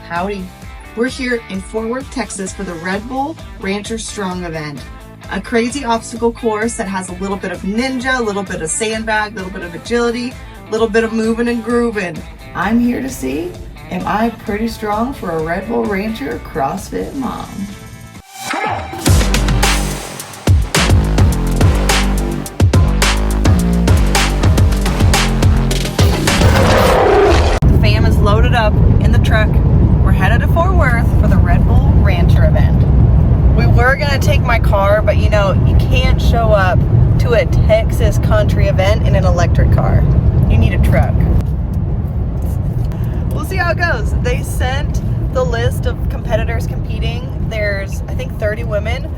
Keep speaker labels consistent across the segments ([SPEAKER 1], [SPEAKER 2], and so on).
[SPEAKER 1] Howdy. We're here in Fort Worth, Texas for the Red Bull Rancher Strong event. A crazy obstacle course that has a little bit of ninja, a little bit of sandbag, a little bit of agility, a little bit of moving and grooving. I'm here to see, am I pretty strong for a Red Bull Rancher CrossFit mom? The fam is loaded up in the truck. We're headed to Fort Worth for the Red Bull Rancher event. We were gonna take my car, but you know, you can't show up to a Texas country event in an electric car. You need a truck. We'll see how it goes. They sent the list of competitors competing. There's, I think, 30 women.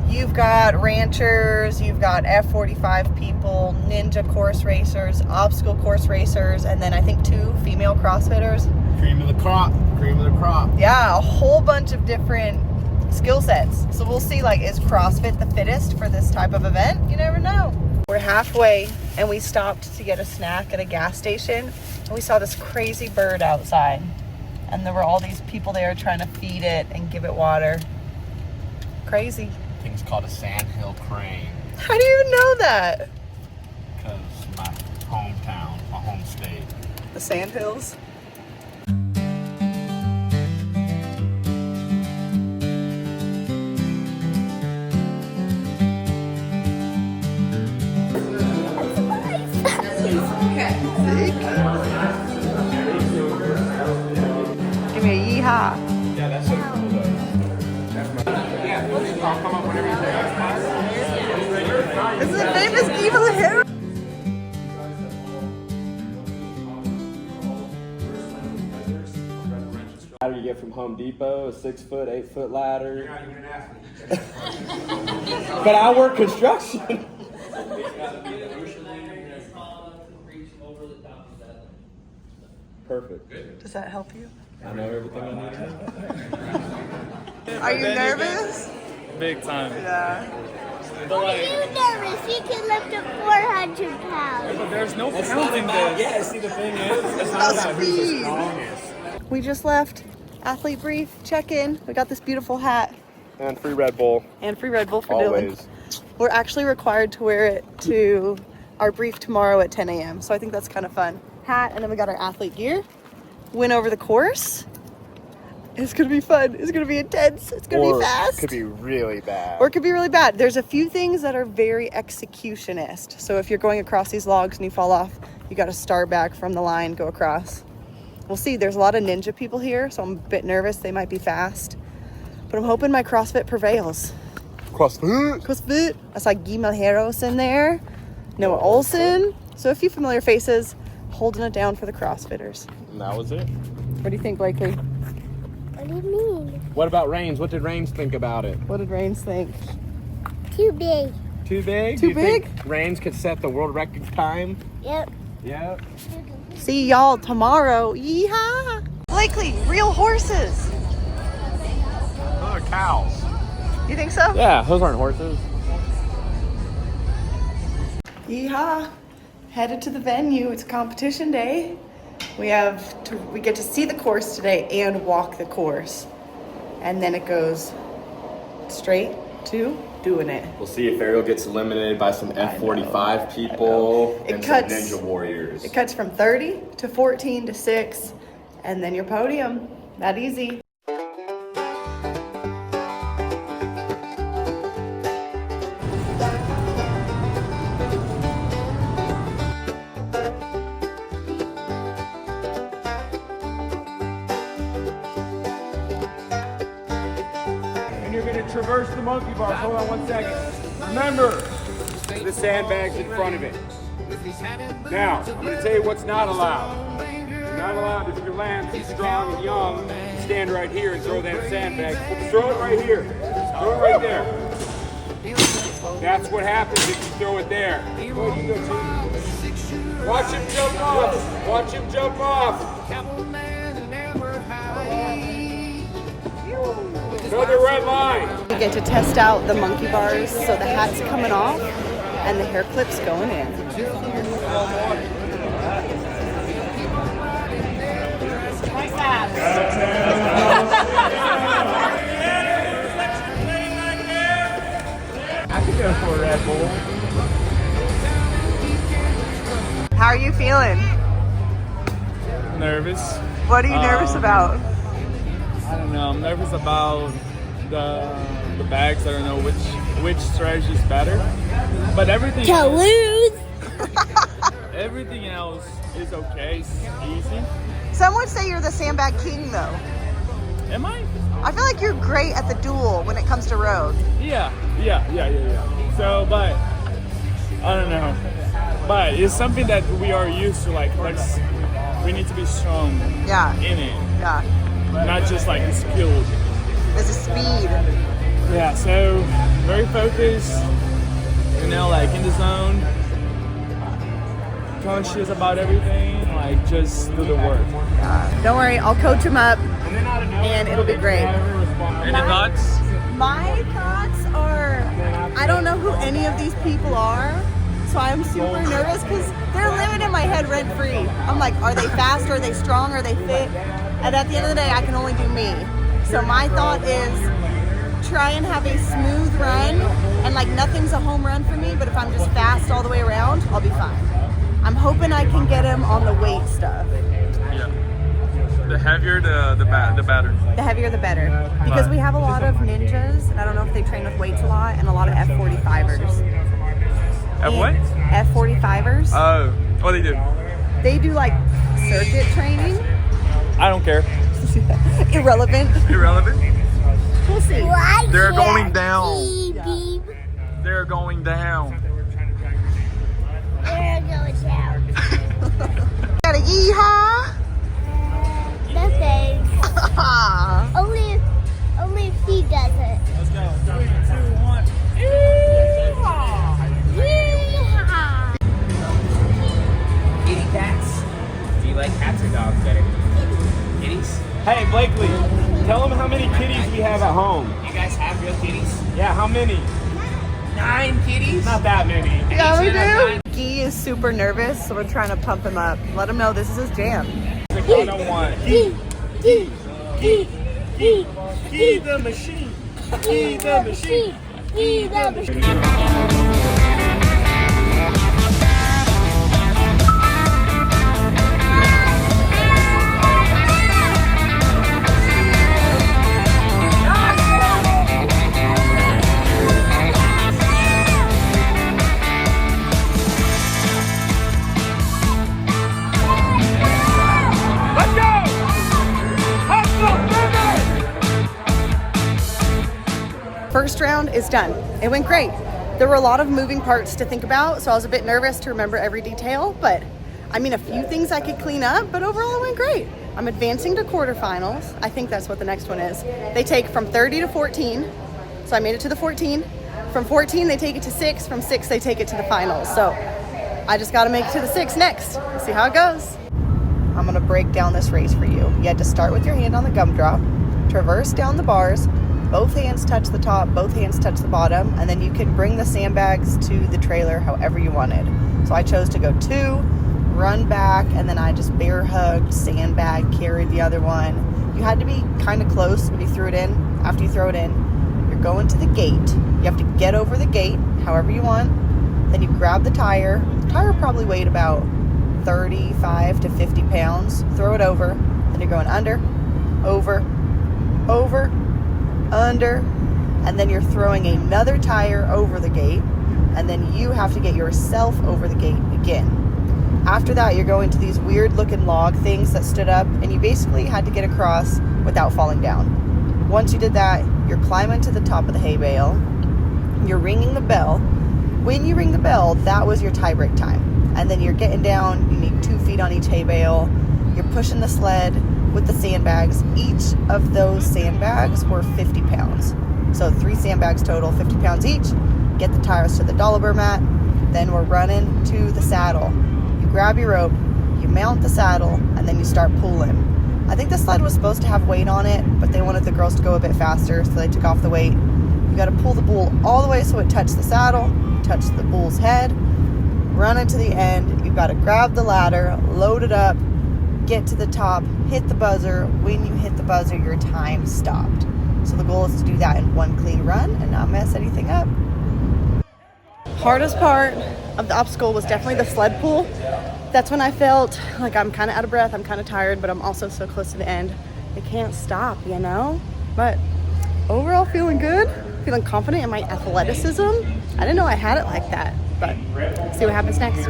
[SPEAKER 1] You've got ranchers, you've got F45 people, ninja course racers, obstacle course racers, and then I think 2 female CrossFitters.
[SPEAKER 2] Cream of the crop, cream of the crop.
[SPEAKER 1] Yeah, a whole bunch of different skill sets. So we'll see, like, is CrossFit the fittest for this type of event? You never know. We're halfway and we stopped to get a snack at a gas station and we saw this crazy bird outside and there were all these people there trying to feed it and give it water. Crazy.
[SPEAKER 2] Thing's called a sandhill crane.
[SPEAKER 1] How do you know that?
[SPEAKER 2] Because my hometown, my home state.
[SPEAKER 1] The Sandhills? Give me a yeehaw.
[SPEAKER 2] Yeah, that's so cool though. That's my... Yeah, I'll come up whenever you say.
[SPEAKER 1] This is the famous evil hair.
[SPEAKER 2] Ladder you get from Home Depot, a 6-foot, 8-foot ladder. You're not even an athlete. But I work construction. Perfect.
[SPEAKER 1] Does that help you?
[SPEAKER 2] I know everything I need to know.
[SPEAKER 1] Are you nervous?
[SPEAKER 3] Big time.
[SPEAKER 1] Yeah.
[SPEAKER 3] But
[SPEAKER 4] Are you nervous? You can lift up 400 pounds.
[SPEAKER 3] but there's no counting this.
[SPEAKER 2] Yeah, see the thing is, it's not about who's the strongest.
[SPEAKER 1] We just left Athlete Brief check-in. We got this beautiful hat
[SPEAKER 2] And free Red Bull.
[SPEAKER 1] and free Red Bull for Dylan.
[SPEAKER 2] Always.
[SPEAKER 1] We're actually required to wear it to our brief tomorrow at 10 a.m. So I think that's kind of fun. Hat, and then we got our athlete gear. Went over the course. It's gonna be fun. It's gonna be intense. It's gonna be fast.
[SPEAKER 2] It could be really bad.
[SPEAKER 1] Or it could be really bad. There's a few things that are very executionist. So if you're going across these logs and you fall off, you got to start back from the line, go across. We'll see. There's a lot of ninja people here, so I'm a bit nervous. They might be fast. But I'm hoping my CrossFit prevails.
[SPEAKER 2] CrossFit.
[SPEAKER 1] CrossFit. I saw Guy Malheiros in there. Noah Olson. So a few familiar faces holding it down for the CrossFitters.
[SPEAKER 2] And that was it.
[SPEAKER 1] What do you think, Blakely?
[SPEAKER 4] What do you mean?
[SPEAKER 2] What about Reigns? What did Reigns think about it?
[SPEAKER 1] What did Reigns think?
[SPEAKER 4] Too big.
[SPEAKER 2] Too big?
[SPEAKER 1] Too
[SPEAKER 2] Do you think
[SPEAKER 1] big?
[SPEAKER 2] Reigns could set the world record time?
[SPEAKER 4] Yep.
[SPEAKER 2] Yeah.
[SPEAKER 1] See y'all tomorrow. Yeehaw! Blakely, real horses.
[SPEAKER 2] Those are cows.
[SPEAKER 1] You think so?
[SPEAKER 2] Yeah, those aren't horses.
[SPEAKER 1] Yeehaw! Headed to the venue. It's competition day. We get to see the course today and walk the course, and then it goes straight to doing it.
[SPEAKER 2] We'll see if Arielle gets eliminated by some F45 people
[SPEAKER 1] It
[SPEAKER 2] and
[SPEAKER 1] cuts-
[SPEAKER 2] some Ninja Warriors.
[SPEAKER 1] It cuts from 30 to 14 to 6, and then your podium. That easy.
[SPEAKER 2] You're going to traverse the monkey bars. Hold on 1 second. Remember, the sandbag's in front of it. Now, I'm going to tell you what's not allowed. You're not allowed, if your lamb's too strong and young, stand right here and throw that sandbag. Throw it right here. Throw it right there. That's what happens if you throw it there. Go, you go, Chief. Watch him jump off. Watch him jump off. Go the red line.
[SPEAKER 1] We get to test out the monkey bars, so the hat's coming off and the hair clip's going in. Like that. feeling?
[SPEAKER 3] Nervous.
[SPEAKER 1] What are you nervous about?
[SPEAKER 3] I don't know. I'm nervous about the bags. I don't know which strategy is better. But everything everything else is okay. It's easy.
[SPEAKER 1] Some would say you're the sandbag king, though.
[SPEAKER 3] Am I?
[SPEAKER 1] I feel like you're great at the duel when it comes to road.
[SPEAKER 3] Yeah. So, but I don't know. But it's something that we are used to. Like we need to be strong.
[SPEAKER 1] Yeah.
[SPEAKER 3] In it.
[SPEAKER 1] Yeah.
[SPEAKER 3] Not just like skilled.
[SPEAKER 1] There's a speed.
[SPEAKER 3] Yeah. So very focused. You know, like in the zone. Conscious about everything. Like just do the work.
[SPEAKER 1] Don't worry, I'll coach him up, and it'll be great.
[SPEAKER 3] Any thoughts?
[SPEAKER 1] My thoughts are, I don't know who any of these people are, so I'm super nervous because they're living in my head rent free. I'm like, are they fast? Are they strong? Are they fit? And at the end of the day, I can only do me. So my thought is try and have a smooth run, and like nothing's a home run for me, but if I'm just fast all the way around, I'll be fine. I'm hoping I can get him on the weight stuff.
[SPEAKER 3] Yeah. The heavier, the better.
[SPEAKER 1] The heavier, the better. Because we have a lot of ninjas, and I don't know if they train with weights a lot, and a lot of F45ers.
[SPEAKER 3] F what?
[SPEAKER 1] F45ers.
[SPEAKER 3] Oh, what do they do?
[SPEAKER 1] They do like circuit training.
[SPEAKER 3] I don't care.
[SPEAKER 1] Irrelevant.
[SPEAKER 3] Irrelevant.
[SPEAKER 1] We'll see.
[SPEAKER 3] They're going down.
[SPEAKER 4] Beep.
[SPEAKER 3] They're going down.
[SPEAKER 4] There goes down.
[SPEAKER 1] Got a yeehaw.
[SPEAKER 4] Nothing. Only if he does it.
[SPEAKER 3] Let's go. 3, 2, 1.
[SPEAKER 4] Yeehaw!
[SPEAKER 5] Kitty cats? Do you like cats or dogs better? Kitties?
[SPEAKER 2] Hey, Blakely, tell them how many kitties we have at home.
[SPEAKER 5] You guys have real kitties?
[SPEAKER 2] Yeah, how many?
[SPEAKER 5] 9 kitties?
[SPEAKER 2] Not that many.
[SPEAKER 1] Yeah, we
[SPEAKER 5] Each other
[SPEAKER 1] do. Gee is super nervous, so we're trying to pump him up. Let him know this is his jam.
[SPEAKER 3] It's a 101. Key the machine. Key the machine.
[SPEAKER 4] Key the machine.
[SPEAKER 1] First round is done. It went great. There were a lot of moving parts to think about, so I was a bit nervous to remember every detail, but I mean, a few things I could clean up, but overall it went great. I'm advancing to quarterfinals. I think that's what the next one is. They take from 30 to 14, so I made it to the 14. From 14, they take it to 6. From 6, they take it to the finals. So I just got to make it to the 6 next. See how it goes. I'm going to break down this race for you. You had to start with your hand on the gumdrop, traverse down the bars, both hands touch the top, both hands touch the bottom, and then you can bring the sandbags to the trailer however you wanted. So I chose to go 2, run back, and then I just bear hugged, sandbag, carried the other one. You had to be kind of close when you threw it in. After you throw it in, you're going to the gate. You have to get over the gate however you want. Then you grab the tire. The tire probably weighed about 35 to 50 pounds. Throw it over. Then you're going under, over, under, and then you're throwing another tire over the gate, and then you have to get yourself over the gate again. After that, you're going to these weird looking log things that stood up, and you basically had to get across without falling down. Once you did that, you're climbing to the top of the hay bale, you're ringing the bell. When you ring the bell, that was your tie break time. And then you're getting down, you need 2 feet on each hay bale, you're pushing the sled with the sandbags. Each of those sandbags were 50 pounds. So 3 sandbags total, 50 pounds each. Get the tires to the dollar mat. Then we're running to the saddle. You grab your rope, you mount the saddle, and then you start pulling. I think the sled was supposed to have weight on it, but they wanted the girls to go a bit faster, so they took off the weight. You gotta pull the bull all the way so it touched the saddle, touch the bull's head, run it to the end. You've gotta grab the ladder, load it up, get to the top, hit the buzzer. When you hit the buzzer, your time stopped. So the goal is to do that in one clean run and not mess anything up. hardest part of the obstacle was definitely the sled pull. That's when I felt like I'm kind of out of breath, I'm kind of tired, but I'm also so close to the end. I can't stop, you know? But overall, feeling good, feeling confident in my athleticism. I didn't know I had it like that, but see what happens next.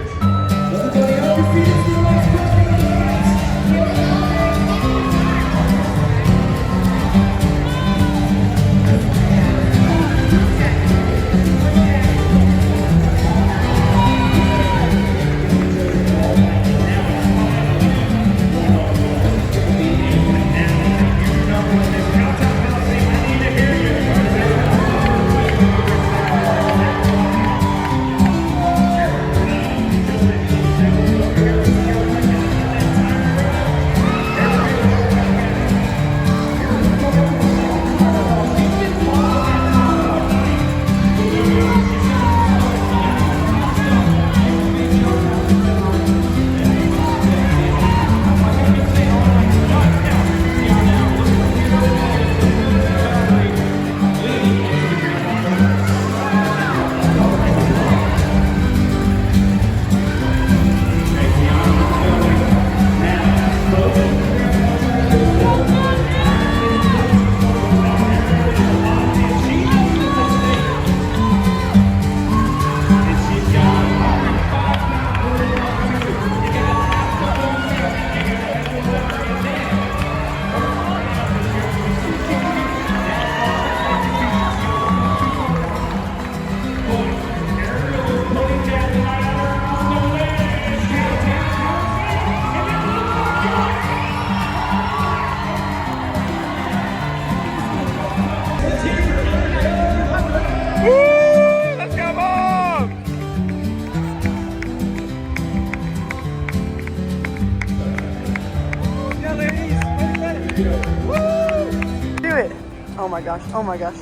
[SPEAKER 1] Oh my gosh, oh my gosh.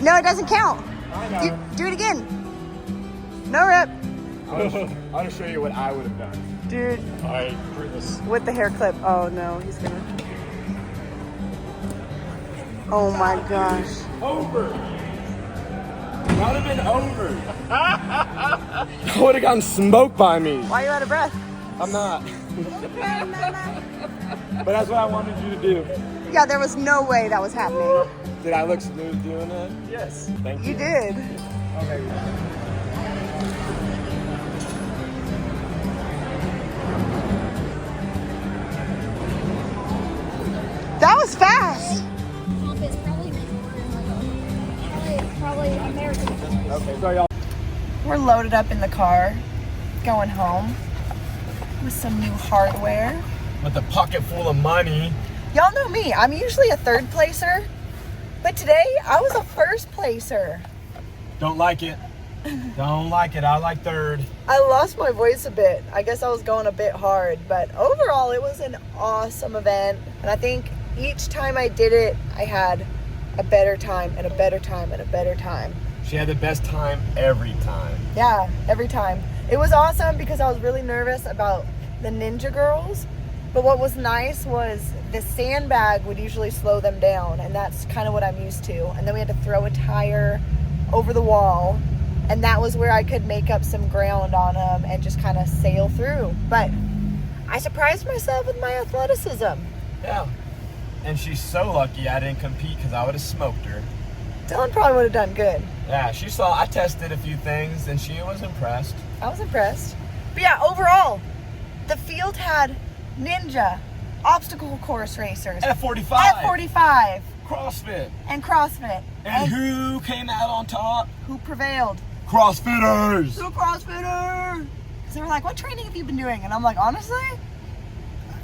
[SPEAKER 1] No, it doesn't count. Do it again. No rep.
[SPEAKER 2] I want to show you what I would have done.
[SPEAKER 1] Dude.
[SPEAKER 2] All right, for this.
[SPEAKER 1] With the hair clip. Oh no, he's gonna. Oh my gosh.
[SPEAKER 2] Over. That would have been over. I would have gotten smoked by me.
[SPEAKER 1] Why are you out of breath?
[SPEAKER 2] I'm not. But that's what I wanted you to do.
[SPEAKER 1] Yeah, there was no way that was happening.
[SPEAKER 2] Did I look smooth doing that? Yes. Thank you.
[SPEAKER 1] You did.
[SPEAKER 2] Okay.
[SPEAKER 1] That was fast.
[SPEAKER 4] Probably American.
[SPEAKER 2] Okay, so y'all.
[SPEAKER 1] We're loaded up in the car, going home with some new hardware.
[SPEAKER 2] With a pocket full of money.
[SPEAKER 1] Y'all know me, I'm usually a third placer, but today I was a first placer.
[SPEAKER 2] Don't like it. Don't like it. I like third.
[SPEAKER 1] I lost my voice a bit. I guess I was going a bit hard, but overall it was an awesome event. And I think each time I did it, I had a better time and a better time and a better time.
[SPEAKER 2] She had the best time every time.
[SPEAKER 1] Yeah, every time. It was awesome because I was really nervous about the Ninja girls. But what was nice was the sandbag would usually slow them down, and that's kind of what I'm used to. And then we had to throw a tire over the wall, and that was where I could make up some ground on them and just kind of sail through. But I surprised myself with my athleticism.
[SPEAKER 2] Yeah. And she's so lucky I didn't compete because I would have smoked her.
[SPEAKER 1] Dylan probably would have done good.
[SPEAKER 2] Yeah, she saw I tested a few things and she was impressed.
[SPEAKER 1] I was impressed. But yeah, overall, the field had Ninja, obstacle course racers,
[SPEAKER 2] F45,
[SPEAKER 1] F45,
[SPEAKER 2] CrossFit,
[SPEAKER 1] and CrossFit.
[SPEAKER 2] and who came out on top?
[SPEAKER 1] Who prevailed?
[SPEAKER 2] CrossFitters.
[SPEAKER 1] The CrossFitter. So they were like, "What training have you been doing?" And I'm like, honestly,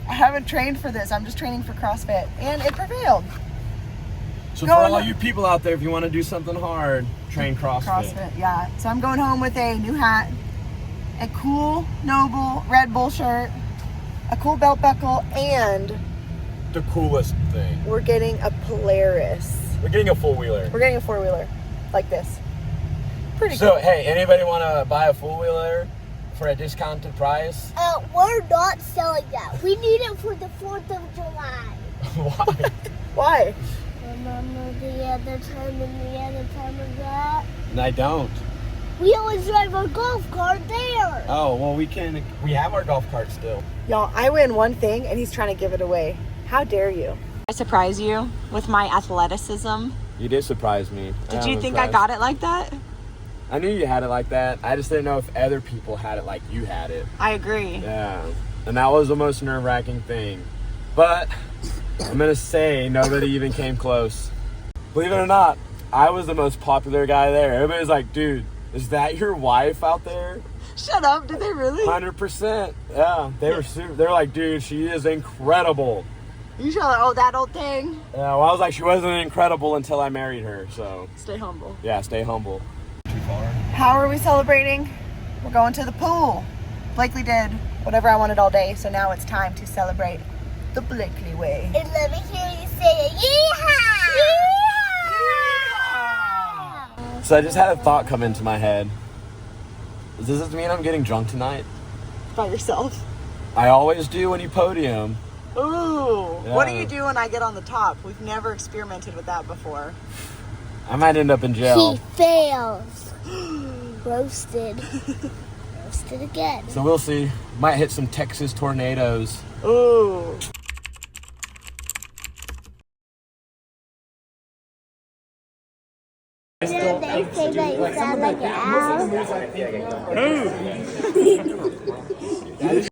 [SPEAKER 1] I haven't trained for this. I'm just training for CrossFit, and it prevailed.
[SPEAKER 2] So for all you people out there, if you want to do something hard, train CrossFit.
[SPEAKER 1] CrossFit, yeah. So I'm going home with a new hat, a cool Noble Red Bull shirt, a cool belt buckle, and
[SPEAKER 2] The coolest thing.
[SPEAKER 1] we're getting a Polaris.
[SPEAKER 2] We're getting a four-wheeler.
[SPEAKER 1] We're getting a four-wheeler, like this. Pretty
[SPEAKER 2] So,
[SPEAKER 1] cool.
[SPEAKER 2] hey, anybody want to buy a four-wheeler for a discounted price?
[SPEAKER 4] We're not selling that. We need it for the 4th of July.
[SPEAKER 2] Why?
[SPEAKER 1] Why?
[SPEAKER 4] Remember the other time and the other time of that?
[SPEAKER 2] And I don't.
[SPEAKER 4] We always drive our golf cart there.
[SPEAKER 6] Oh, well, we have our golf cart still.
[SPEAKER 1] Y'all, I win one thing and he's trying to give it away. How dare you? I surprise you with my athleticism.
[SPEAKER 6] You did surprise me.
[SPEAKER 1] Did you think I got it like that?
[SPEAKER 6] I knew you had it like that. I just didn't know if other people had it like you had it.
[SPEAKER 1] I agree.
[SPEAKER 6] Yeah. And that was the most nerve-wracking thing. But I'm going to say nobody even came close. Believe it or not, I was the most popular guy there. Everybody was like, dude, is that your wife out there?
[SPEAKER 1] Shut up. Did they really?
[SPEAKER 6] 100%. Yeah. They were like, dude, she is incredible.
[SPEAKER 1] You sure? Oh, that old thing?
[SPEAKER 6] Yeah, well, I was like, she wasn't incredible until I married her, so.
[SPEAKER 1] Stay humble.
[SPEAKER 6] Yeah, stay humble. Too far.
[SPEAKER 1] How are we celebrating? We're going to the pool. Blakely did whatever I wanted all day, so now it's time to celebrate the Blakely way.
[SPEAKER 4] And let me hear you say yeehaw! Yeehaw!
[SPEAKER 6] So I just had a thought come into my head. Does this mean I'm getting drunk tonight?
[SPEAKER 1] By yourself?
[SPEAKER 6] I always do when you podium.
[SPEAKER 1] Ooh.
[SPEAKER 6] Yeah.
[SPEAKER 1] What do you do when I get on the top? We've never experimented with that before.
[SPEAKER 6] I might end up in jail.
[SPEAKER 4] He fails. Roasted. Roasted again.
[SPEAKER 6] So we'll see. Might hit some Texas tornadoes.
[SPEAKER 1] Ooh.
[SPEAKER 4] They say that you sound like an owl.
[SPEAKER 3] Who?